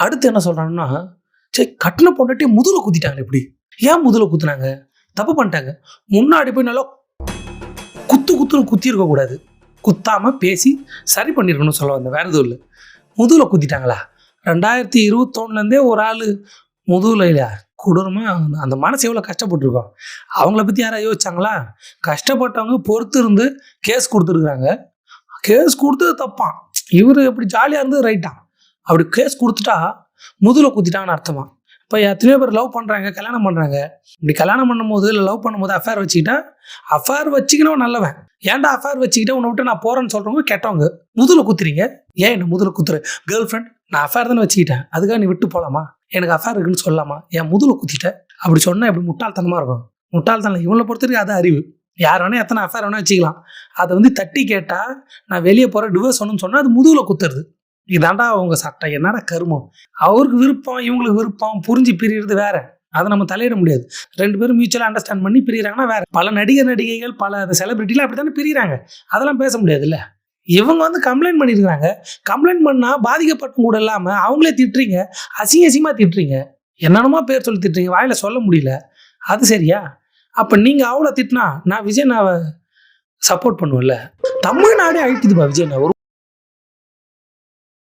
அடுத்து என்ன சொல்றாங்கன்னா, சரி கட்டின பொண்டாட்டிய முதுகுல குத்திட்டாங்களே இப்படி. ஏன் முதுகுல குத்துனாங்க? தப்பு பண்ணிட்டாங்க. முன்னாடி போய் நல்லா குத்துன்னு குத்தியிருக்க கூடாது. குத்தாம பேசி சரி பண்ணியிருக்கணும்னு சொல்ல வந்தேன். வேற எதுவும் இல்ல. முதுகுல குத்திட்டாங்களா? 2021லேருந்தே ஒரு ஆளு முதுகுல இல்லையா கொடூரமா அந்த மனசு எவ்வளோ கஷ்டப்பட்டுருக்கோம். அவங்கள பத்தி யாராவது யோசிச்சாங்களா? கஷ்டப்பட்டவங்க பொறுத்து இருந்து கேஸ் குடுத்துருக்காங்க. கேஸ் குடுத்தது தப்பாம். இவரு எப்படி ஜாலியா இருந்தது ரைட்டாம். அப்படி கேஸ் குடுத்துட்டா முதுகுல குத்திட்டாங்கன்னு அர்த்தமா? இப்போ எத்தனையோ பேர் லவ் பண்றாங்க, கல்யாணம் பண்றாங்க. இப்படி கல்யாணம் பண்ணும்போது இல்லை லவ் பண்ணும்போது அஃபேர் வச்சுக்கிட்டா, அஃபேர் வச்சுக்கினவன் நல்லவன். ஏன்டா அஃபேர் வச்சுக்கிட்டே உன்னை விட்டு நான் போறேன்னு சொல்றவங்க கெட்டவங்க. முதுகுல குத்துறீங்க. ஏன் என்ன முதுகுல குத்துற? கேர்ள் ஃப்ரெண்ட் நான் அஃபேர் தானே வச்சுக்கிட்டேன், அதுக்காக நீ விட்டு போலாமா? எனக்கு அஃபேர் இருக்குன்னு சொல்லலாமா? என் முதுகுல குத்திட்ட அப்படி சொன்னா எப்படி முட்டாள்தனமா இருக்கும்? முட்டாள்தனம் இவங்களை பொறுத்தவரைக்கும் அது அறிவு. யார் வேணா எத்தனை அஃபேர் வேணா வச்சுக்கலாம். அதை வந்து தட்டி கேட்டா நான் வெளியே போற டிவோர்ஸ் ஒன்றுன்னு சொன்னா அது முதுகுல குத்துறது. இதாண்டா அவங்க சட்டம். என்னடா கருமம். அவருக்கு விருப்பம், இவங்களுக்கு விருப்பம், புரிஞ்சு பிரியறது வேற. அதை நம்ம தலையிட முடியாது. 2 பேரும் மியூச்சுவலாக அண்டர்ஸ்டாண்ட் பண்ணி பிரியறாங்கன்னா வேற. பல நடிகைகள் பல செலிபிரிட்டிலாம் அப்படி தானே பிரியறாங்க. அதெல்லாம் பேச முடியாதுல்ல. இவங்க வந்து கம்ப்ளைண்ட் பண்ணியிருக்காங்க. கம்ப்ளைண்ட் பண்ணா பாதிக்கப்பட்டவங்க கூட இல்லாம அவங்களே திட்டுறீங்க, அசிங்கமா திட்டுறீங்க, என்னென்னமோ பேர் சொல்லி திட்டுறீங்க, வாயில சொல்ல முடியல. அது சரியா? அப்ப நீங்க அவளை திட்டினா நான் விஜய் சப்போர்ட் பண்ணுவேன்ல. தமிழ்நாடே அழிக்குதுப்பா விஜய்.